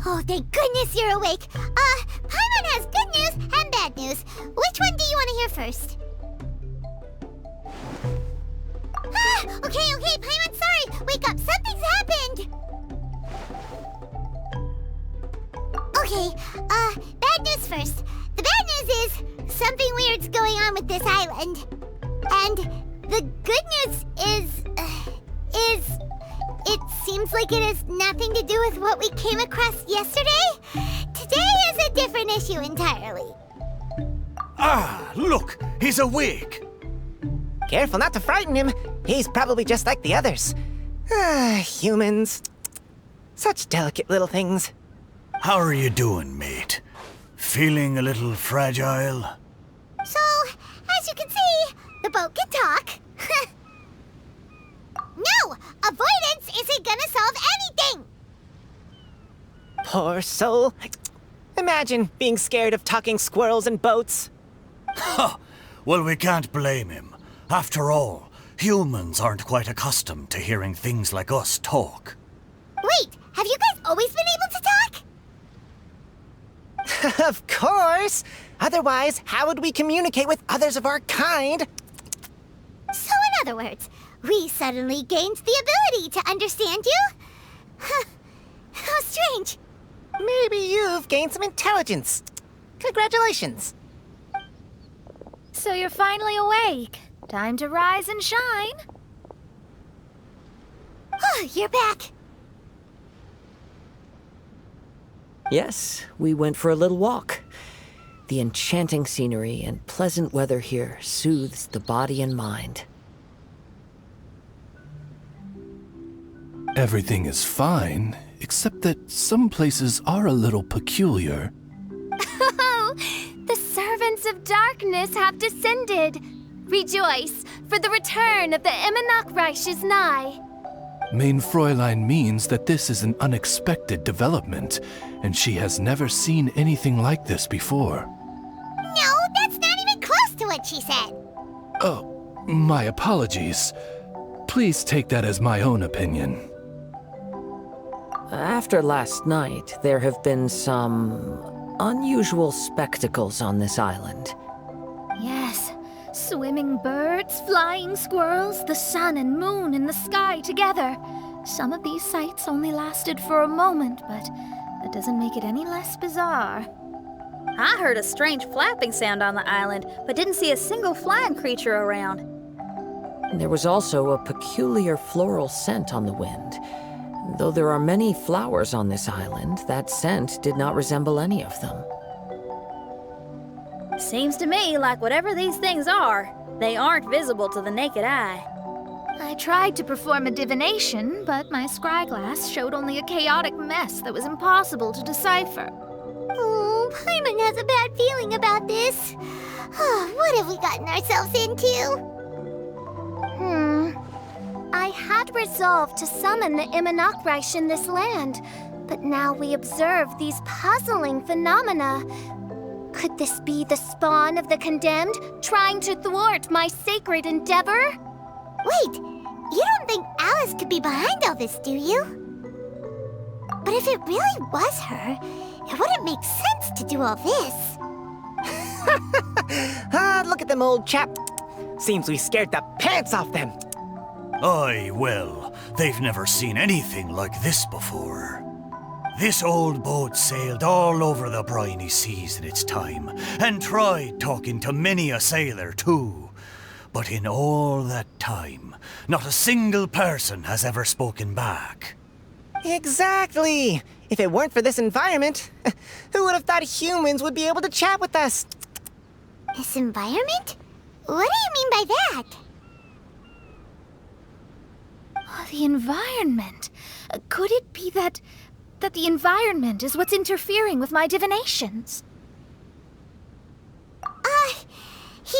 Oh, thank goodness you're awake. Paimon has good news and bad news. Which one do you want to hear first? Okay, Paimon, sorry. Wake up, something's happened. Okay, bad news first. The bad news is something weird's going on with this island. And the good news is it seems like it has nothing to do with what we came across yesterday. Today is a different issue entirely. Ah, look, he's awake. Careful not to frighten him. He's probably just like the others. Humans. Such delicate little things. How are you doing, mate? Feeling a little fragile? So, as you can see, the boat can talk. No! Avoidance isn't gonna solve anything! Poor soul. Imagine being scared of talking squirrels and boats. Ha! Well, we can't blame him. After all, humans aren't quite accustomed to hearing things like us talk. Wait, have you guys always been able to talk? Of course! Otherwise, how would we communicate with others of our kind? So in other words, we suddenly gained the ability to understand you? How strange. Maybe you've gained some intelligence. Congratulations. So you're finally awake. Time to rise and shine. You're back. Yes, we went for a little walk. The enchanting scenery and pleasant weather here soothes the body and mind. Everything is fine, except that some places are a little peculiar. Oh, the servants of darkness have descended. Rejoice, for the return of the Reich is nigh. Mein Fräulein means that this is an unexpected development, and she has never seen anything like this before. No, that's not even close to what she said. Oh, my apologies. Please take that as my own opinion. After last night, there have been some unusual spectacles on this island. Yes, swimming birds, flying squirrels, the sun and moon in the sky together. Some of these sights only lasted for a moment, but that doesn't make it any less bizarre. I heard a strange flapping sound on the island, but didn't see a single flying creature around. There was also a peculiar floral scent on the wind. Though there are many flowers on this island, that scent did not resemble any of them. Seems to me like whatever these things are, they aren't visible to the naked eye. I tried to perform a divination, but my scryglass showed only a chaotic mess that was impossible to decipher. Oh, Paimon has a bad feeling about this. What have we gotten ourselves into? I had resolved to summon the Reich in this land, but now we observe these puzzling phenomena. Could this be the spawn of the condemned, trying to thwart my sacred endeavor? Wait, you don't think Alice could be behind all this, do you? But if it really was her, it wouldn't make sense to do all this. Look at them, old chap. Seems we scared the pants off them. Aye, well, they've never seen anything like this before. This old boat sailed all over the briny seas in its time, and tried talking to many a sailor too. But in all that time, not a single person has ever spoken back. Exactly. If it weren't for this environment, who would have thought humans would be able to chat with us? This environment? What do you mean by that? The environment. Could it be that the environment is what's interfering with my divinations?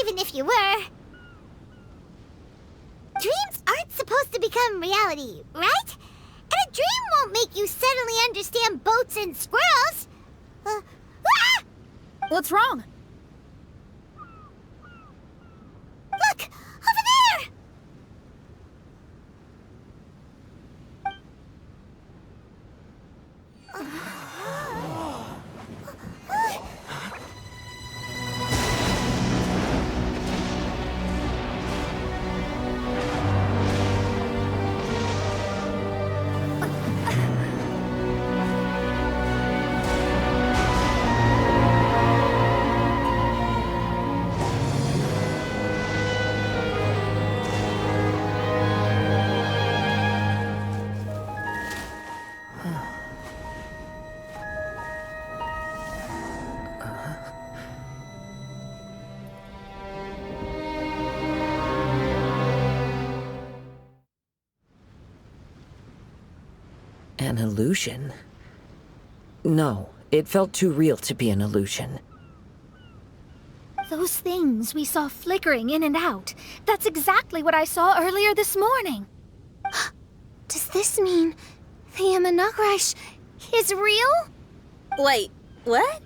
Even if you were... Dreams aren't supposed to become reality, right? And a dream won't make you suddenly understand boats and squirrels. What's wrong? Look! Over there! An illusion? No, it felt too real to be an illusion. Those things we saw flickering in and out, that's exactly what I saw earlier this morning. Does this mean the Imanakrish is real? Wait, what?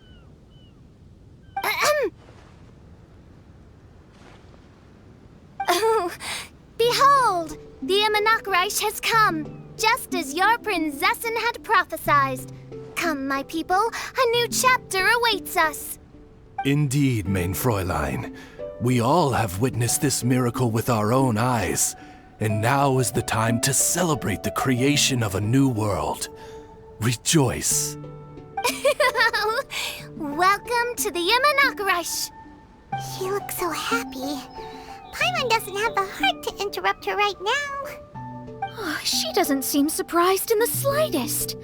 Oh, behold! The Imanakrish has come, just as your Prinzessin had prophesied. Come, my people, a new chapter awaits us. Indeed, mein Fräulein. We all have witnessed this miracle with our own eyes, and now is the time to celebrate the creation of a new world. Rejoice. Welcome to the Imanakrish. She looks so happy. Paimon doesn't have the heart to interrupt her right now. Oh, she doesn't seem surprised in the slightest.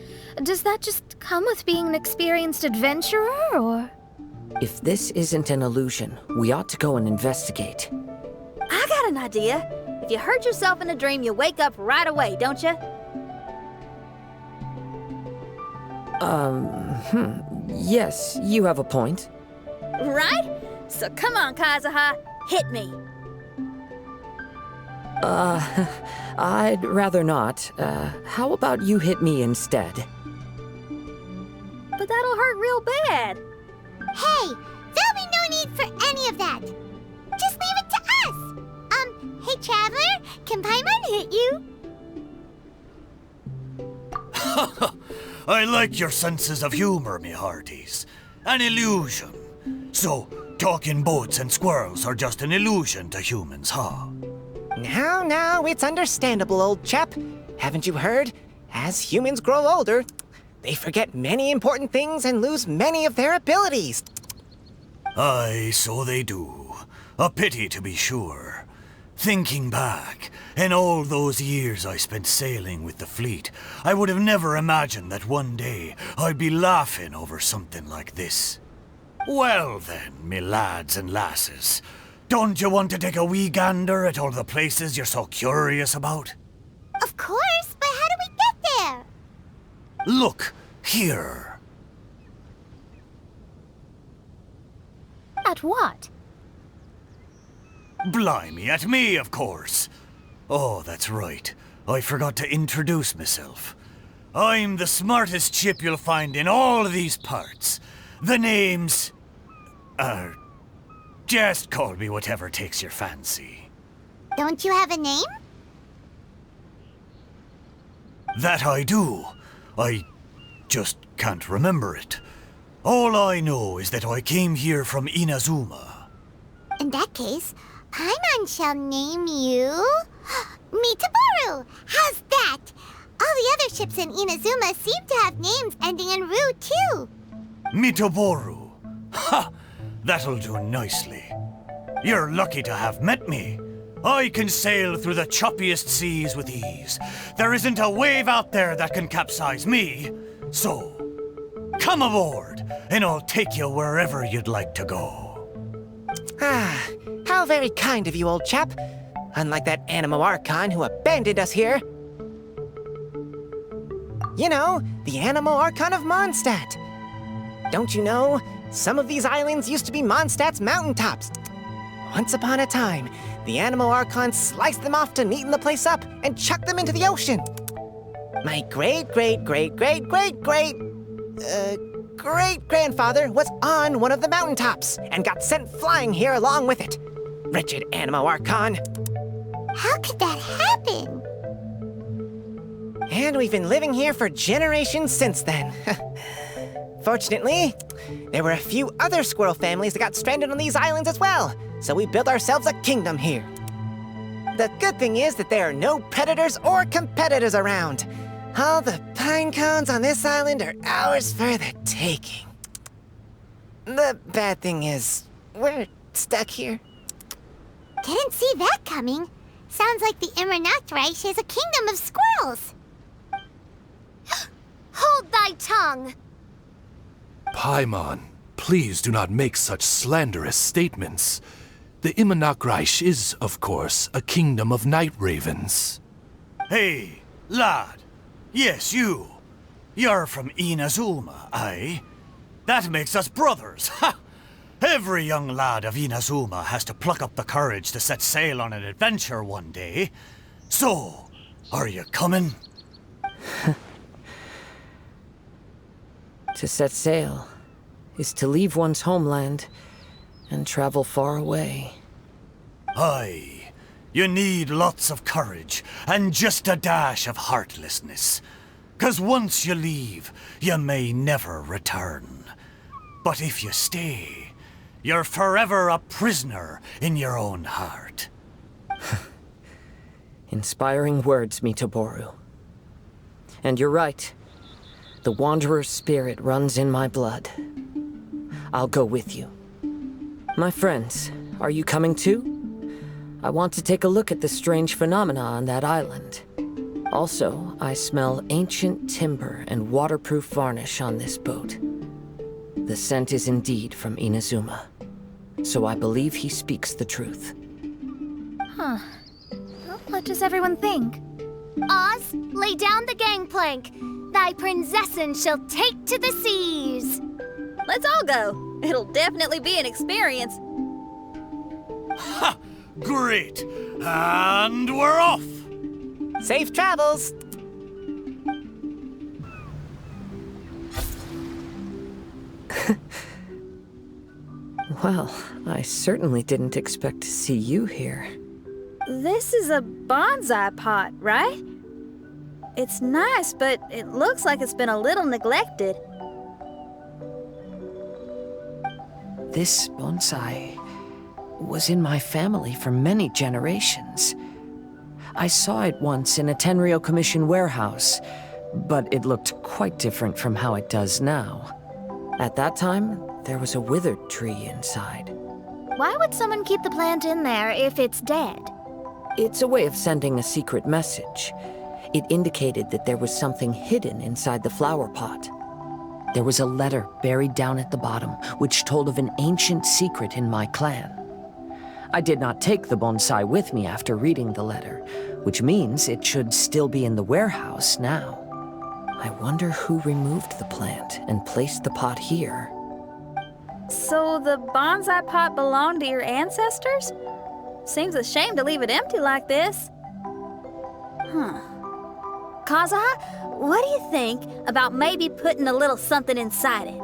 Does that just come with being an experienced adventurer, or...? If this isn't an illusion, we ought to go and investigate. I got an idea. If you hurt yourself in a dream, you wake up right away, don't you? Yes, you have a point. Right? So come on, Kazuha, hit me. I'd rather not. How about you hit me instead? But that'll hurt real bad. Hey, there'll be no need for any of that. Just leave it to us. Hey, Traveler, can Paimon hit you? I like your senses of humor, me hearties. An illusion. So, talking boats and squirrels are just an illusion to humans, huh? Now, it's understandable, old chap. Haven't you heard? As humans grow older, they forget many important things and lose many of their abilities. Aye, so they do. A pity, to be sure. Thinking back, in all those years I spent sailing with the fleet, I would have never imagined that one day I'd be laughing over something like this. Well then, me lads and lasses, don't you want to take a wee gander at all the places you're so curious about? Of course, but how do we get there? Look, here. At what? Blimey, at me, of course. Oh, that's right. I forgot to introduce myself. I'm the smartest chip you'll find in all of these parts. The name's... just call me whatever takes your fancy. Don't you have a name? That I do. I just can't remember it. All I know is that I came here from Inazuma. In that case, Paimon shall name you... Mitaboru! How's that? All the other ships in Inazuma seem to have names ending in Ru, too. Mitaboru. Ha! That'll do nicely. You're lucky to have met me. I can sail through the choppiest seas with ease. There isn't a wave out there that can capsize me. So, come aboard, and I'll take you wherever you'd like to go. Ah, how very kind of you, old chap. Unlike that Animo Archon who abandoned us here. You know, the Animo Archon of Mondstadt. Don't you know, some of these islands used to be Mondstadt's mountaintops. Once upon a time, the Animo Archon sliced them off to neaten the place up and chucked them into the ocean. My great-grandfather was on one of the mountaintops and got sent flying here along with it. Wretched Animo Archon. How could that happen? And we've been living here for generations since then. Fortunately, there were a few other squirrel families that got stranded on these islands as well, so we built ourselves a kingdom here. The good thing is that there are no predators or competitors around. All the pine cones on this island are ours for the taking. The bad thing is, we're stuck here. Didn't see that coming. Sounds like the Imanakrish is a kingdom of squirrels. Hold thy tongue! Paimon, please do not make such slanderous statements. The Imanakrish is, of course, a kingdom of night ravens. Hey, lad. Yes, you. You're from Inazuma, aye? That makes us brothers, ha! Every young lad of Inazuma has to pluck up the courage to set sail on an adventure one day. So, are you coming? To set sail is to leave one's homeland and travel far away. Aye. You need lots of courage and just a dash of heartlessness. 'Cause once you leave, you may never return. But if you stay, you're forever a prisoner in your own heart. Inspiring words, Mitoboru. And you're right. The Wanderer's spirit runs in my blood. I'll go with you. My friends, are you coming too? I want to take a look at the strange phenomena on that island. Also, I smell ancient timber and waterproof varnish on this boat. The scent is indeed from Inazuma, so I believe he speaks the truth. Huh. Well, what does everyone think? Oz, lay down the gangplank. Thy princessin shall take to the seas. Let's all go. It'll definitely be an experience. Ha! Great! And we're off! Safe travels! Well, I certainly didn't expect to see you here. This is a bonsai pot, right? It's nice, but it looks like it's been a little neglected. This bonsai was in my family for many generations. I saw it once in a Tenryo Commission warehouse, but it looked quite different from how it does now. At that time, there was a withered tree inside. Why would someone keep the plant in there if it's dead? It's a way of sending a secret message. It indicated that there was something hidden inside the flower pot. There was a letter buried down at the bottom, which told of an ancient secret in my clan. I did not take the bonsai with me after reading the letter, which means it should still be in the warehouse now. I wonder who removed the plant and placed the pot here. So the bonsai pot belonged to your ancestors? Seems a shame to leave it empty like this. Kazuha, what do you think about maybe putting a little something inside it?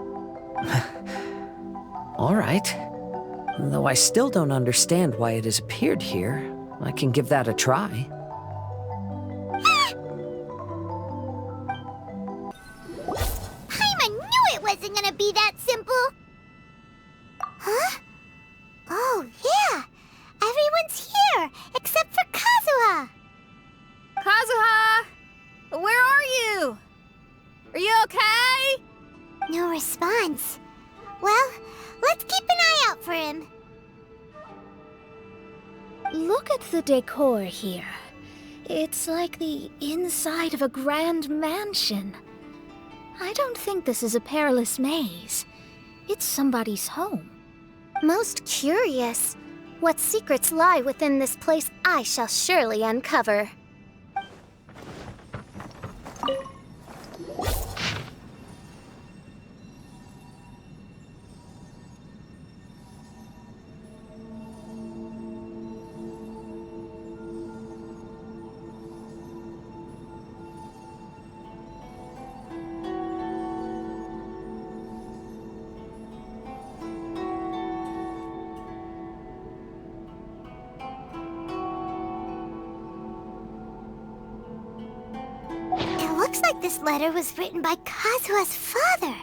All right. Though I still don't understand why it has appeared here, I can give that a try. Paimon knew it wasn't gonna be that simple! Huh? Oh, yeah! Everyone's here, except for Kazuha! Kazuha! Where are you? Are you okay? No response. Well, let's keep an eye out for him. Look at the decor here. It's like the inside of a grand mansion. I don't think this is a perilous maze. It's somebody's home. Most curious. What secrets lie within this place I shall surely uncover. Looks like this letter was written by Kazuha's father.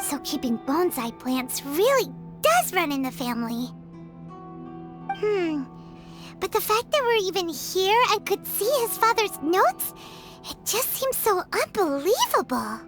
So keeping bonsai plants really does run in the family. But the fact that we're even here and could see his father's notes, it just seems so unbelievable.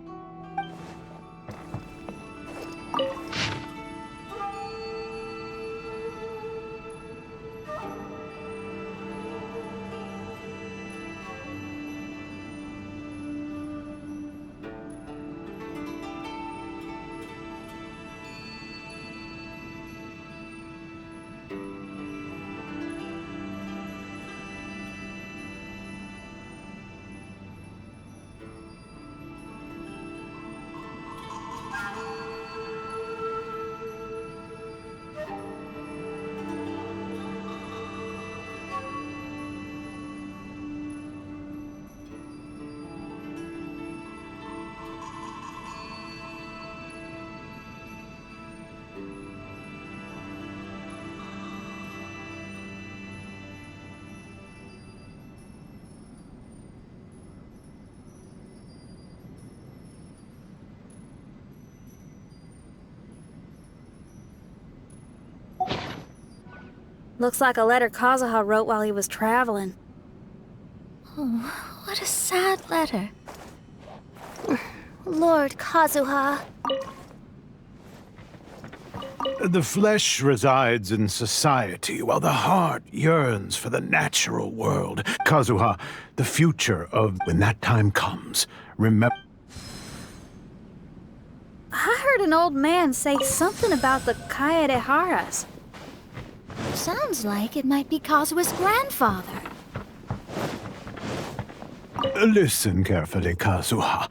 Looks like a letter Kazuha wrote while he was traveling. Oh, what a sad letter. Lord Kazuha. The flesh resides in society, while the heart yearns for the natural world. Kazuha, the future of when that time comes, remember... I heard an old man say something about the Kaedeharas. Sounds like it might be Kazuha's grandfather. Listen carefully, Kazuha.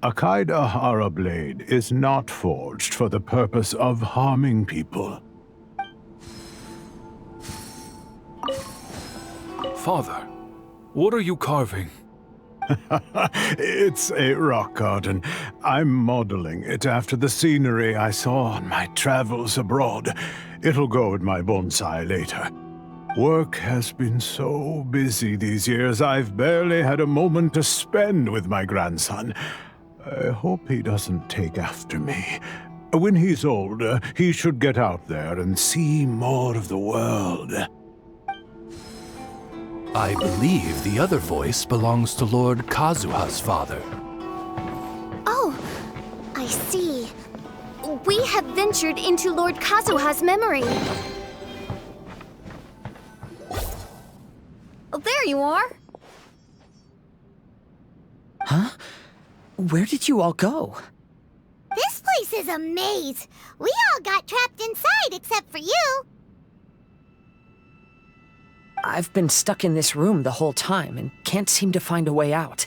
A Kaedehara blade is not forged for the purpose of harming people. Father, what are you carving? It's a rock garden. I'm modeling it after the scenery I saw on my travels abroad. It'll go in my bonsai later. Work has been so busy these years, I've barely had a moment to spend with my grandson. I hope he doesn't take after me. When he's older, he should get out there and see more of the world. I believe the other voice belongs to Lord Kazuha's father. Oh, I see. We have ventured into Lord Kazuha's memory. Oh, there you are. Huh? Where did you all go? This place is a maze. We all got trapped inside except for you. I've been stuck in this room the whole time and can't seem to find a way out.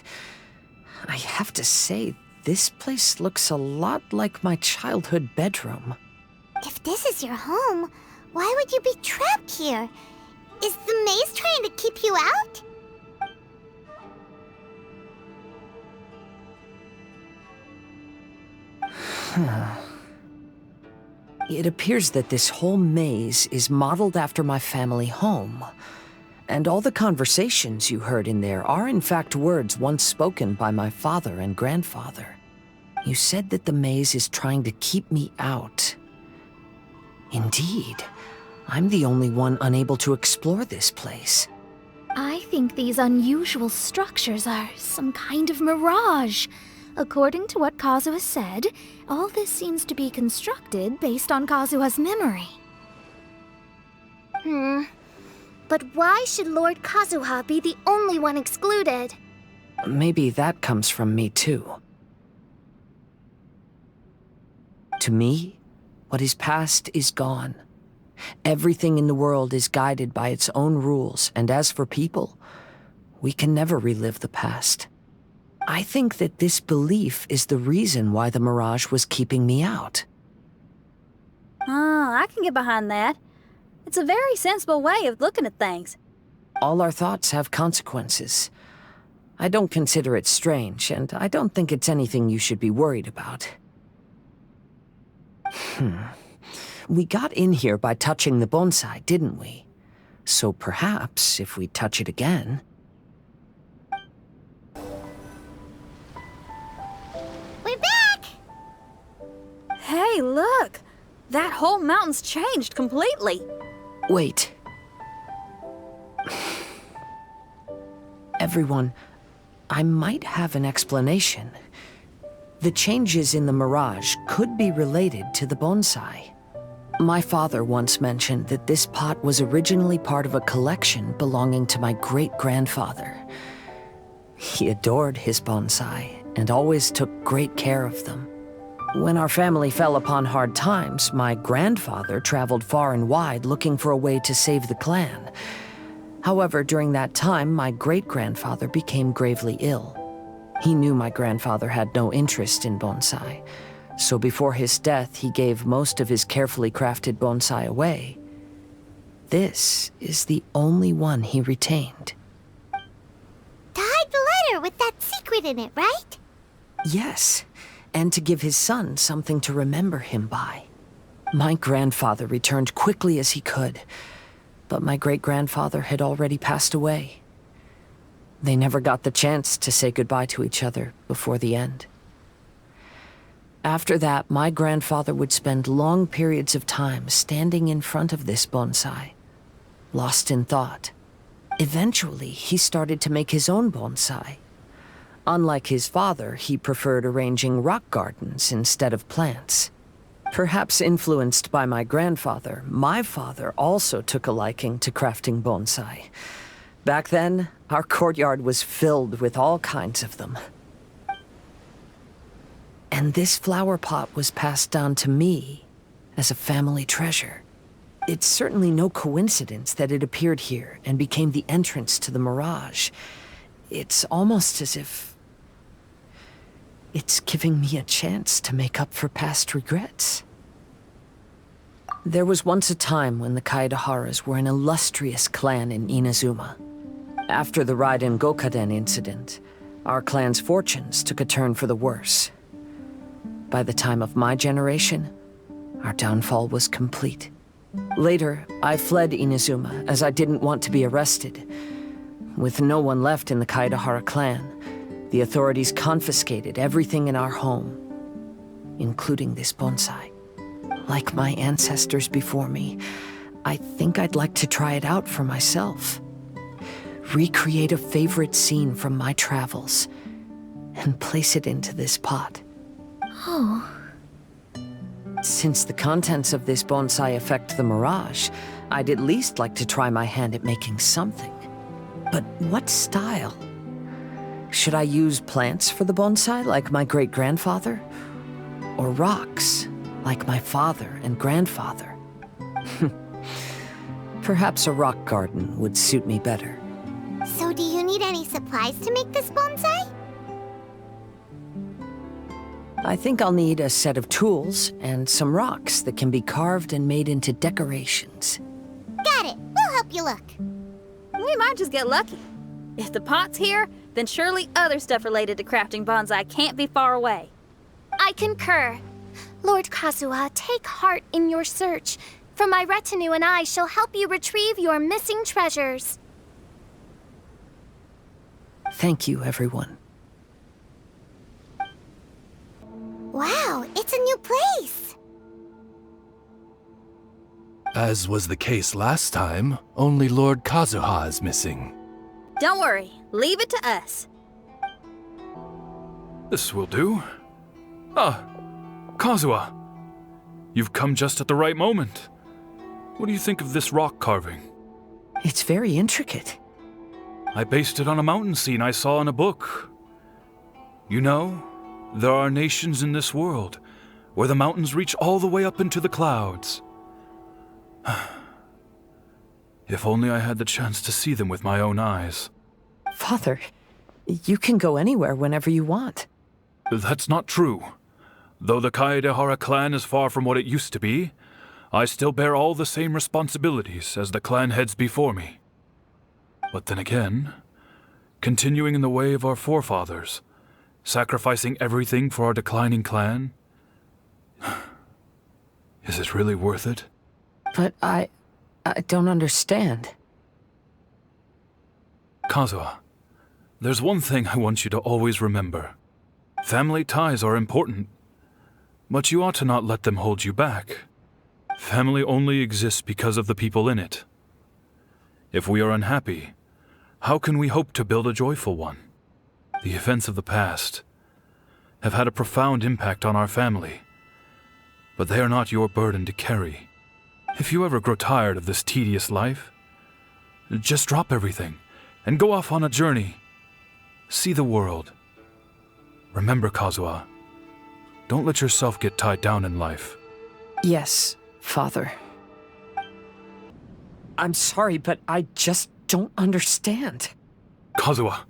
I have to say, this place looks a lot like my childhood bedroom. If this is your home, why would you be trapped here? Is the maze trying to keep you out? It appears that this whole maze is modeled after my family home. And all the conversations you heard in there are in fact words once spoken by my father and grandfather. You said that the maze is trying to keep me out. Indeed, I'm the only one unable to explore this place. I think these unusual structures are some kind of mirage. According to what Kazuha said, all this seems to be constructed based on Kazuha's memory. But why should Lord Kazuha be the only one excluded? Maybe that comes from me too. To me, what is past is gone. Everything in the world is guided by its own rules, and as for people, we can never relive the past. I think that this belief is the reason why the mirage was keeping me out. Oh, I can get behind that. It's a very sensible way of looking at things. All our thoughts have consequences. I don't consider it strange, and I don't think it's anything you should be worried about. We got in here by touching the bonsai, didn't we? So perhaps, if we touch it again... We're back! Hey, look! That whole mountain's changed completely. Wait. Everyone, I might have an explanation. The changes in the mirage could be related to the bonsai. My father once mentioned that this pot was originally part of a collection belonging to my great-grandfather. He adored his bonsai and always took great care of them. When our family fell upon hard times, my grandfather traveled far and wide looking for a way to save the clan. However, during that time, my great-grandfather became gravely ill. He knew my grandfather had no interest in bonsai, so before his death, he gave most of his carefully crafted bonsai away. This is the only one he retained. To hide the letter with that secret in it, right? Yes, and to give his son something to remember him by. My grandfather returned quickly as he could, but my great-grandfather had already passed away. They never got the chance to say goodbye to each other before the end. After that, my grandfather would spend long periods of time standing in front of this bonsai, lost in thought. Eventually, he started to make his own bonsai. Unlike his father, he preferred arranging rock gardens instead of plants. Perhaps influenced by my grandfather, my father also took a liking to crafting bonsai. Back then, our courtyard was filled with all kinds of them. And this flower pot was passed down to me as a family treasure. It's certainly no coincidence that it appeared here and became the entrance to the mirage. It's almost as if it's giving me a chance to make up for past regrets. There was once a time when the Kaidaharas were an illustrious clan in Inazuma. After the Raiden Gokaden incident, our clan's fortunes took a turn for the worse. By the time of my generation, our downfall was complete. Later, I fled Inazuma as I didn't want to be arrested. With no one left in the Kaidahara clan, the authorities confiscated everything in our home, including this bonsai. Like my ancestors before me, I think I'd like to try it out for myself. Recreate a favorite scene from my travels, and place it into this pot. Oh. Since the contents of this bonsai affect the mirage, I'd at least like to try my hand at making something. But what style? Should I use plants for the bonsai like my great-grandfather? Or rocks, like my father and grandfather? Perhaps a rock garden would suit me better. So do you need any supplies to make this bonsai? I think I'll need a set of tools and some rocks that can be carved and made into decorations. Got it. We'll help you look. We might just get lucky. If the pot's here, then surely other stuff related to crafting bonsai can't be far away. I concur. Lord Kazuha, take heart in your search, for my retinue and I shall help you retrieve your missing treasures. Thank you, everyone. Wow, it's a new place. As was the case last time, only Lord Kazuha is missing. Don't worry, leave it to us. This will do. Ah, Kazuha. You've come just at the right moment. What do you think of this rock carving? It's very intricate. I based it on a mountain scene I saw in a book. You know, there are nations in this world where the mountains reach all the way up into the clouds. If only I had the chance to see them with my own eyes. Father, you can go anywhere whenever you want. That's not true. Though the Kaedehara clan is far from what it used to be, I still bear all the same responsibilities as the clan heads before me. But then again, continuing in the way of our forefathers, sacrificing everything for our declining clan, is it really worth it? But I don't understand. Kazuha, there's one thing I want you to always remember. Family ties are important, but you ought to not let them hold you back. Family only exists because of the people in it. If we are unhappy, how can we hope to build a joyful one? The events of the past have had a profound impact on our family, but they are not your burden to carry. If you ever grow tired of this tedious life, just drop everything and go off on a journey. See the world. Remember, Kazuha, don't let yourself get tied down in life. Yes, Father. I'm sorry, but I just don't understand. Kazuha,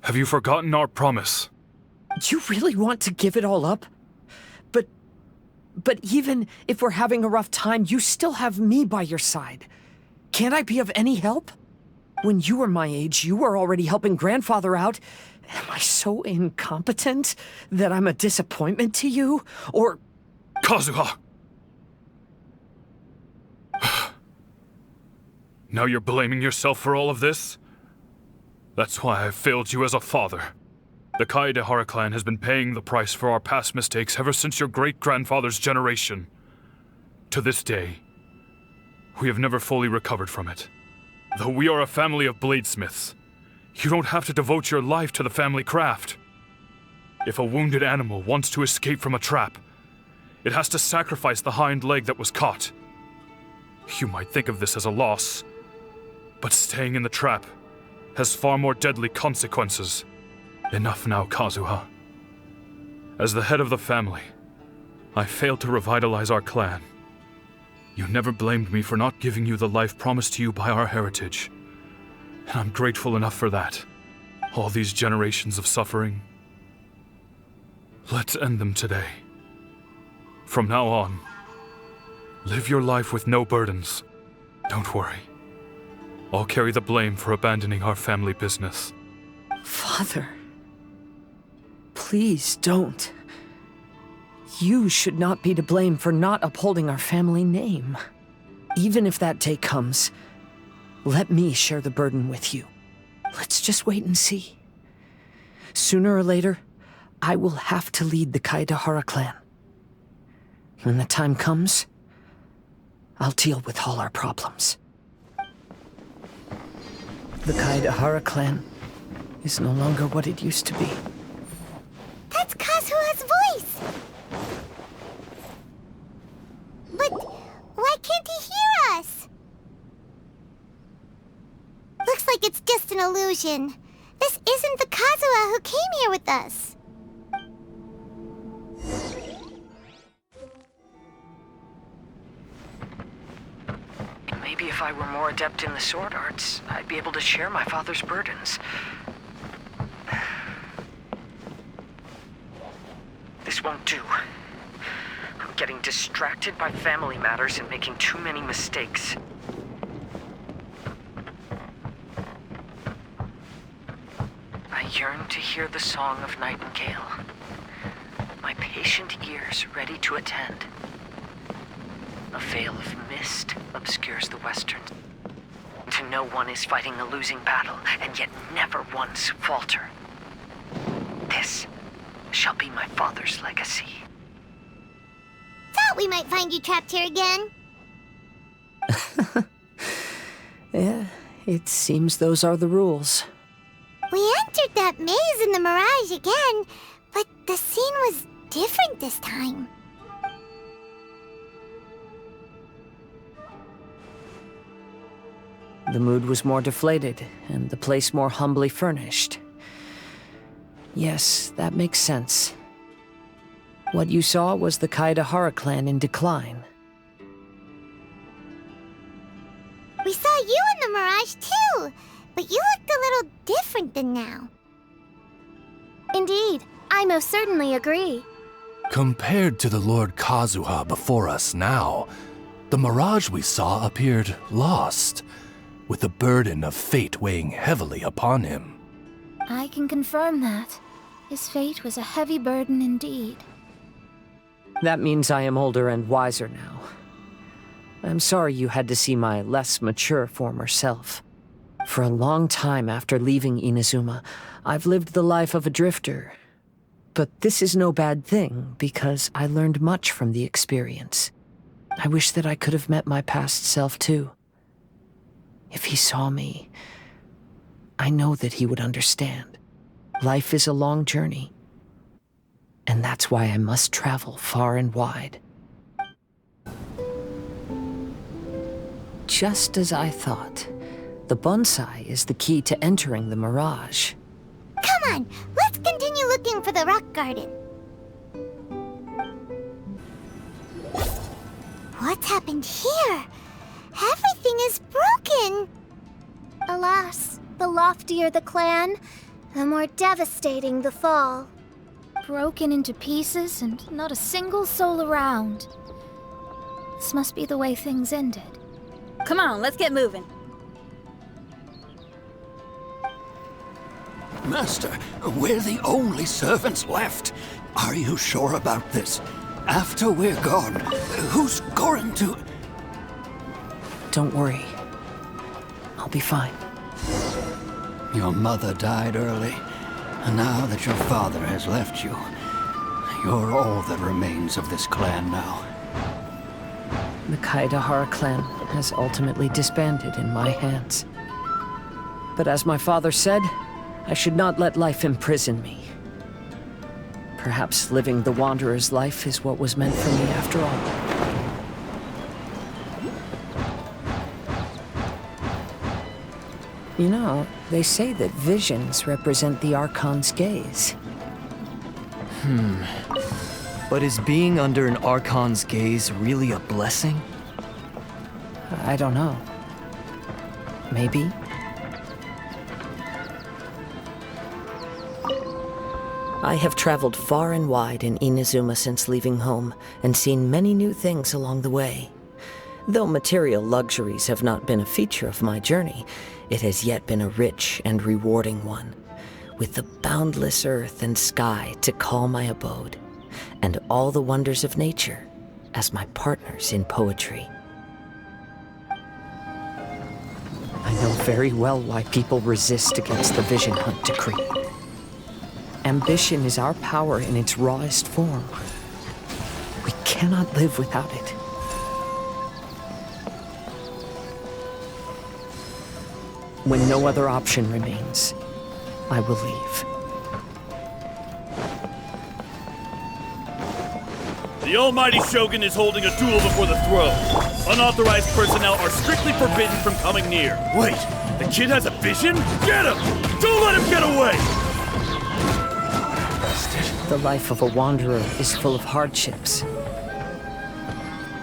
have you forgotten our promise? You really want to give it all up? But even if we're having a rough time, you still have me by your side. Can't I be of any help? When you were my age, you were already helping Grandfather out. Am I so incompetent that I'm a disappointment to you? Or... Kazuha! Now you're blaming yourself for all of this? That's why I failed you as a father. The Kaedehara clan has been paying the price for our past mistakes ever since your great-grandfather's generation. To this day, we have never fully recovered from it. Though we are a family of bladesmiths, you don't have to devote your life to the family craft. If a wounded animal wants to escape from a trap, it has to sacrifice the hind leg that was caught. You might think of this as a loss, but staying in the trap has far more deadly consequences. Enough now, Kazuha. As the head of the family, I failed to revitalize our clan. You never blamed me for not giving you the life promised to you by our heritage, and I'm grateful enough for that. All these generations of suffering, let's end them today. From now on, live your life with no burdens. Don't worry. I'll carry the blame for abandoning our family business. Father, please don't. You should not be to blame for not upholding our family name. Even if that day comes, let me share the burden with you. Let's just wait and see. Sooner or later, I will have to lead the Kaedahara clan. When the time comes, I'll deal with all our problems. The Kaedahara clan is no longer what it used to be. That's Kazuha's voice! But why can't he hear us? Looks like it's just an illusion. This isn't the Kazuha who came here with us. Maybe if I were more adept in the sword arts, I'd be able to share my father's burdens. This won't do. I'm getting distracted by family matters and making too many mistakes. I yearn to hear the song of nightingale. My patient ears ready to attend. A veil of mist obscures the western. To know one is fighting a losing battle, and yet never once falter. This shall be my father's legacy. Thought we might find you trapped here again. Yeah, it seems those are the rules. We entered that maze in the Mirage again, but the scene was different this time. The mood was more deflated, and the place more humbly furnished. Yes, that makes sense. What you saw was the Kaedahara clan in decline. We saw you in the Mirage too, but you looked a little different than now. Indeed, I most certainly agree. Compared to the Lord Kazuha before us now, the mirage we saw appeared lost, with the burden of fate weighing heavily upon him. I can confirm that. His fate was a heavy burden indeed. That means I am older and wiser now. I'm sorry you had to see my less mature former self. For a long time after leaving Inazuma, I've lived the life of a drifter. But this is no bad thing, because I learned much from the experience. I wish that I could have met my past self too. If he saw me, I know that he would understand. Life is a long journey, and that's why I must travel far and wide. Just as I thought, the bonsai is the key to entering the mirage. Come on, let's continue looking for the rock garden. What's happened here? Everything is broken. Alas, the loftier the clan, the more devastating the fall. Broken into pieces and not a single soul around. This must be the way things ended. Come on, let's get moving. Master, we're the only servants left. Are you sure about this? After we're gone, who's going to... Don't worry. I'll be fine. Your mother died early, and now that your father has left you, you're all that remains of this clan now. The Kaedahara clan has ultimately disbanded in my hands. But as my father said, I should not let life imprison me. Perhaps living the Wanderer's life is what was meant for me after all. You know, they say that visions represent the Archon's gaze. But is being under an Archon's gaze really a blessing? I don't know. Maybe. I have traveled far and wide in Inazuma since leaving home, and seen many new things along the way. Though material luxuries have not been a feature of my journey, it has yet been a rich and rewarding one, with the boundless earth and sky to call my abode, and all the wonders of nature as my partners in poetry. I know very well why people resist against the vision hunt decree. Ambition is our power in its rawest form. We cannot live without it. When no other option remains, I will leave. The almighty Shogun is holding a duel before the throne. Unauthorized personnel are strictly forbidden from coming near. Wait, the kid has a vision? Get him! Don't let him get away! The life of a wanderer is full of hardships.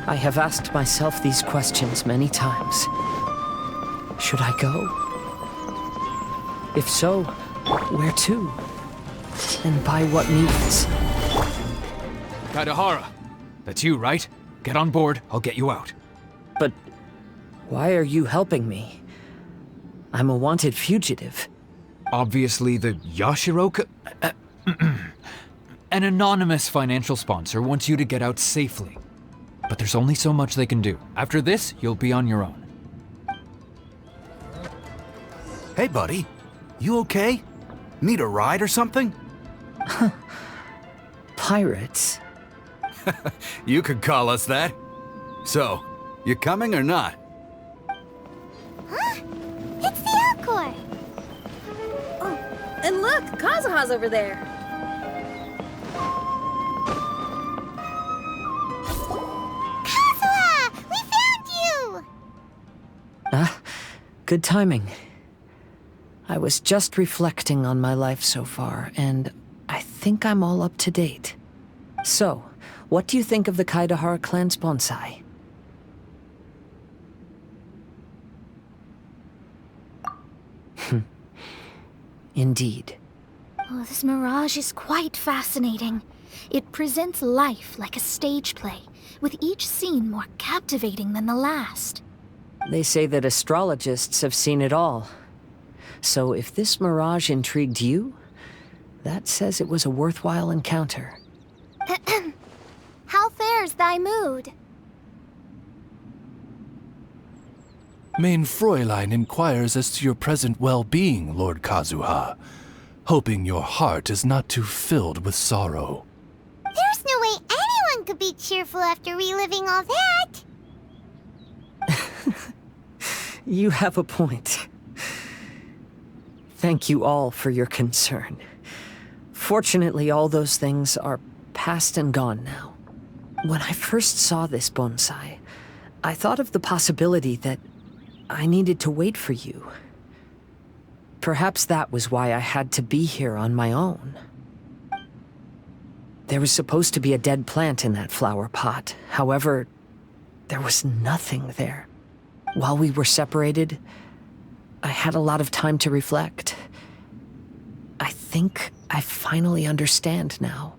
I have asked myself these questions many times. Should I go? If so, where to? And by what means? Kaidahara, that's you, right? Get on board, I'll get you out. But why are you helping me? I'm a wanted fugitive. Obviously the Yashiroka... An anonymous financial sponsor wants you to get out safely. But there's only so much they can do. After this, you'll be on your own. Hey, buddy. You okay? Need a ride or something? Pirates? You could call us that. So, you coming or not? Huh? It's the Alcor! Oh, and look, Kazuha's over there. Kazuha! We found you! Good timing. I was just reflecting on my life so far, and I think I'm all up to date. So, what do you think of the Kaidahara clan's bonsai? Indeed. Oh, this mirage is quite fascinating. It presents life like a stage play, with each scene more captivating than the last. They say that astrologists have seen it all. So if this mirage intrigued you, that says it was a worthwhile encounter. How fares thy mood? Main Fräulein inquires as to your present well-being, Lord Kazuha, hoping your heart is not too filled with sorrow. There's no way anyone could be cheerful after reliving all that. You have a point. Thank you all for your concern. Fortunately, all those things are past and gone now. When I first saw this bonsai, I thought of the possibility that I needed to wait for you. Perhaps that was why I had to be here on my own. There was supposed to be a dead plant in that flower pot. However, there was nothing there. While we were separated, I had a lot of time to reflect. I think I finally understand now.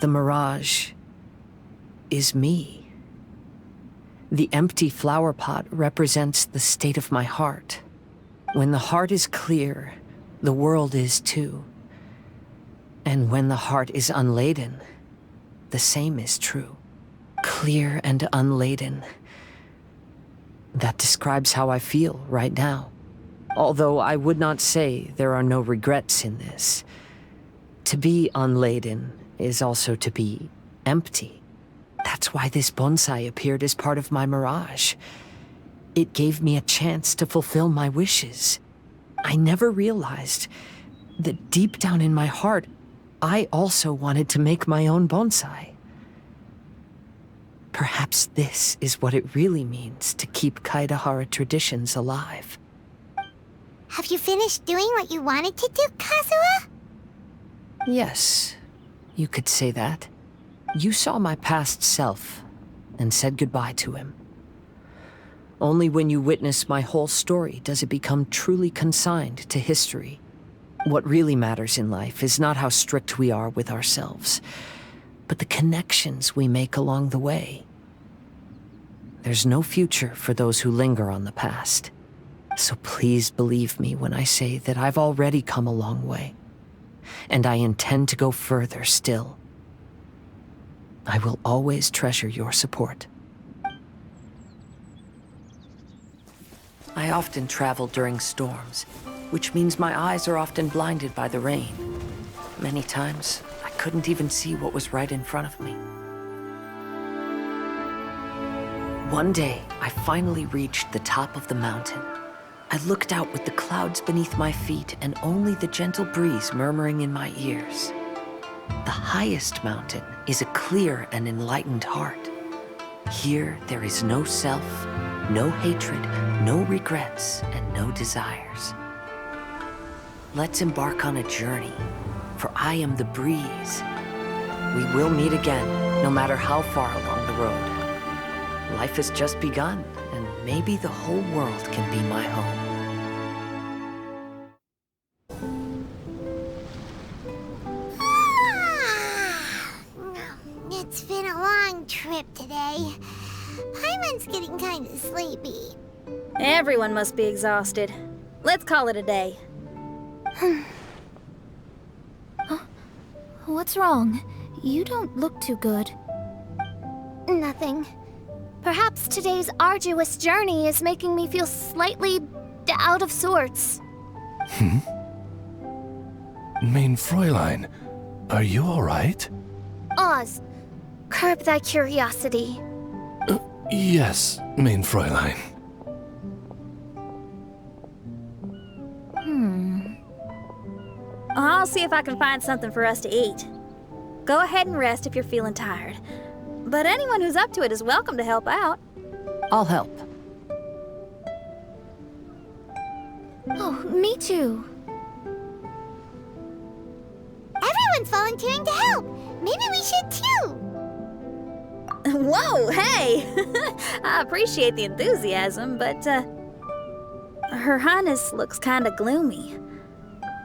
The mirage is me. The empty flower pot represents the state of my heart. When the heart is clear, the world is too. And when the heart is unladen, the same is true. Clear and unladen. That describes how I feel right now. Although I would not say there are no regrets in this. To be unladen is also to be empty. That's why this bonsai appeared as part of my mirage. It gave me a chance to fulfill my wishes. I never realized that deep down in my heart, I also wanted to make my own bonsai. Perhaps this is what it really means to keep Kaedahara traditions alive. Have you finished doing what you wanted to do, Kazuha? Yes, you could say that. You saw my past self and said goodbye to him. Only when you witness my whole story does it become truly consigned to history. What really matters in life is not how strict we are with ourselves, but the connections we make along the way. There's no future for those who linger on the past. So please believe me when I say that I've already come a long way, and I intend to go further still. I will always treasure your support. I often travel during storms, which means my eyes are often blinded by the rain. Many times, I couldn't even see what was right in front of me. One day, I finally reached the top of the mountain. I looked out with the clouds beneath my feet and only the gentle breeze murmuring in my ears. The highest mountain is a clear and enlightened heart. Here, there is no self, no hatred, no regrets, and no desires. Let's embark on a journey, for I am the breeze. We will meet again, no matter how far along the road. Life has just begun, and maybe the whole world can be my home. It's been a long trip today. Paimon's getting kind of sleepy. Everyone must be exhausted. Let's call it a day. What's wrong? You don't look too good. Nothing. Perhaps today's arduous journey is making me feel slightly out of sorts. Mein Fräulein, are you alright? Oz, curb thy curiosity. Yes, mein Fräulein. I'll see if I can find something for us to eat. Go ahead and rest if you're feeling tired. But anyone who's up to it is welcome to help out. I'll help. Oh, me too. Everyone's volunteering to help. Maybe we should too. Whoa, hey! I appreciate the enthusiasm, but, Her Highness looks kinda gloomy.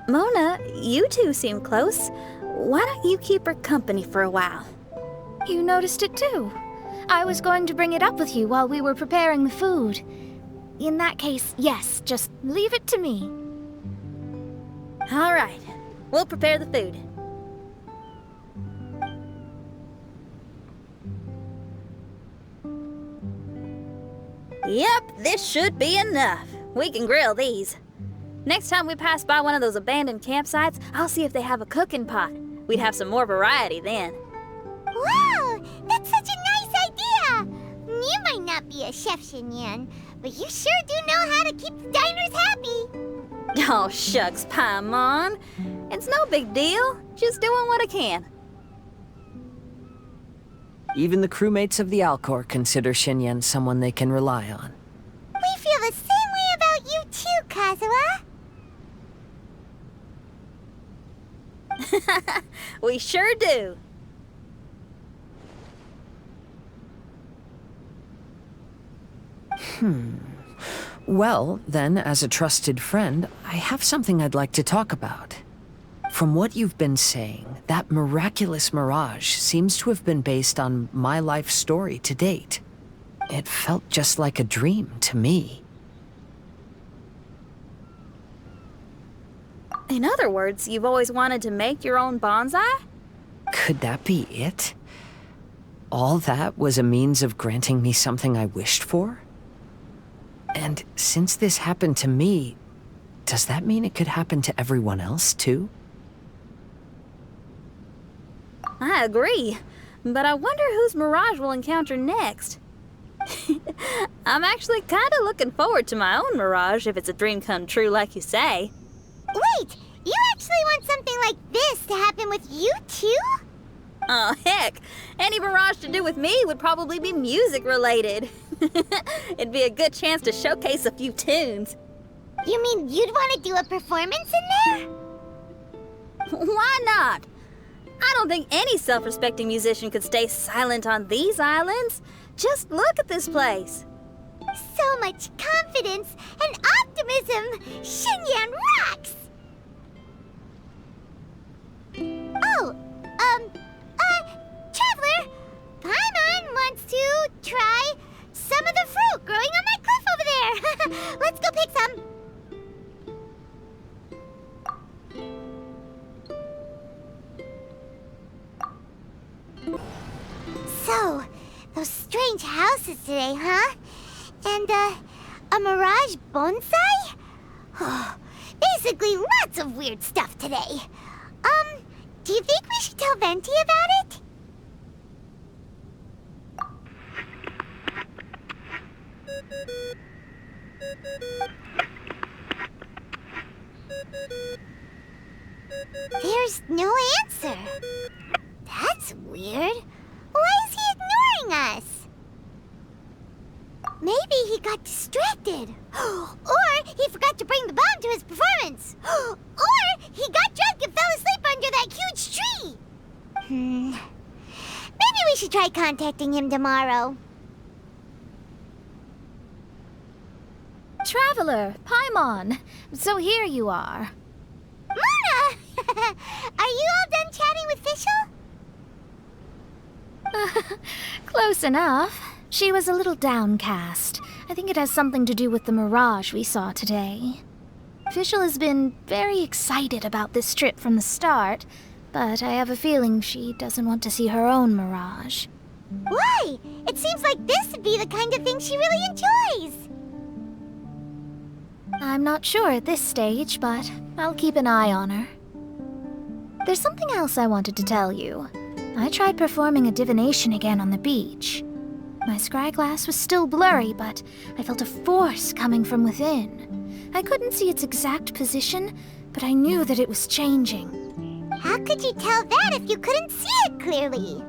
Mona, you two seem close. Why don't you keep her company for a while? You noticed it too. I was going to bring it up with you while we were preparing the food. In that case, yes, just leave it to me. All right, we'll prepare the food. Yep, this should be enough. We can grill these. Next time we pass by one of those abandoned campsites, I'll see if they have a cooking pot. We'd have some more variety then. Wow, that's such a nice idea! You might not be a chef, Shinyan, but you sure do know how to keep the diners happy. Oh, shucks, Paimon. It's no big deal. Just doing what I can. Even the crewmates of the Alcor consider Shinyan someone they can rely on. We feel the same way about you too, Kazuha. We sure do. Well, then, as a trusted friend, I have something I'd like to talk about. From what you've been saying, that miraculous mirage seems to have been based on my life story to date. It felt just like a dream to me. In other words, you've always wanted to make your own bonsai? Could that be it? All that was a means of granting me something I wished for? And since this happened to me, does that mean it could happen to everyone else, too? I agree, but I wonder whose mirage we'll encounter next. I'm actually kind of looking forward to my own mirage if it's a dream come true like you say. Wait, you actually want something like this to happen with you too? Oh, heck. Any mirage to do with me would probably be music related. It'd be a good chance to showcase a few tunes. You mean you'd want to do a performance in there? Why not? I don't think any self-respecting musician could stay silent on these islands. Just look at this place. So much confidence and optimism! Xinyan rocks! Oh, Traveler, Paimon wants to try some of the fruit growing on that cliff over there. Let's go pick some. So, those strange houses today, huh? And, a mirage bonsai? Oh, basically lots of weird stuff today. Do you think we should tell Venti about it? There's no answer. That's weird. Why is he ignoring us? Maybe he got distracted. Or he forgot to bring the bomb to his performance. Or he got drunk and fell asleep under that huge tree. Maybe we should try contacting him tomorrow. Traveler, Paimon. So here you are. Mona! Are you all done chatting with Fischl? Close enough. She was a little downcast. I think it has something to do with the mirage we saw today. Fischl has been very excited about this trip from the start, but I have a feeling she doesn't want to see her own mirage. Why? It seems like this would be the kind of thing she really enjoys. I'm not sure at this stage, but I'll keep an eye on her. There's something else I wanted to tell you. I tried performing a divination again on the beach. My scry glass was still blurry, but I felt a force coming from within. I couldn't see its exact position, but I knew that it was changing. How could you tell that if you couldn't see it clearly?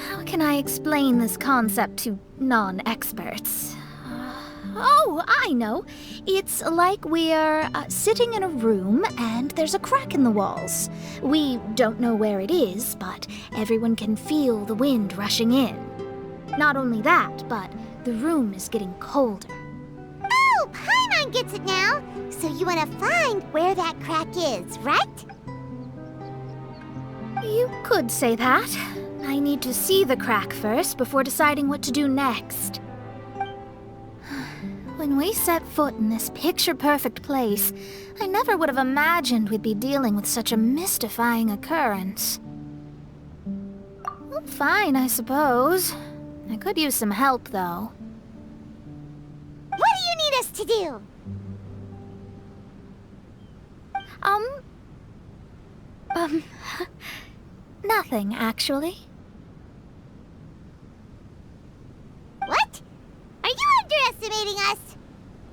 How can I explain this concept to non-experts? Oh, I know. It's like we're sitting in a room and there's a crack in the walls. We don't know where it is, but everyone can feel the wind rushing in. Not only that, but the room is getting colder. Oh, Paimon gets it now. So you want to find where that crack is, right? You could say that. I need to see the crack first before deciding what to do next. When we set foot in this picture-perfect place, I never would have imagined we'd be dealing with such a mystifying occurrence. Well, fine, I suppose. I could use some help, though. What do you need us to do? Nothing, actually. What? Are you underestimating us?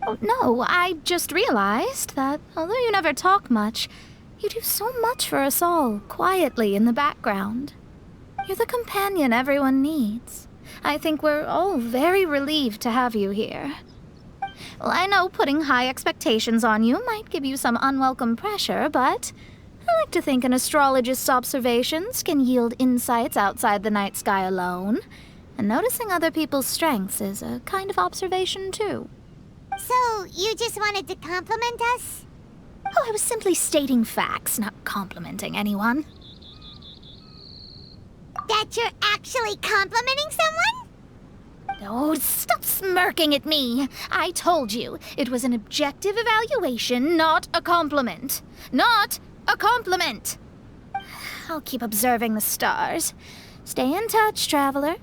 Oh, no, I just realized that although you never talk much, you do so much for us all, quietly in the background. You're the companion everyone needs. I think we're all very relieved to have you here. Well, I know putting high expectations on you might give you some unwelcome pressure, but I like to think an astrologist's observations can yield insights outside the night sky alone. And noticing other people's strengths is a kind of observation, too. So, you just wanted to compliment us? Oh, I was simply stating facts, not complimenting anyone. That you're actually complimenting someone? Oh, stop smirking at me. I told you, it was an objective evaluation, not a compliment. Not a compliment! I'll keep observing the stars. Stay in touch, Traveler.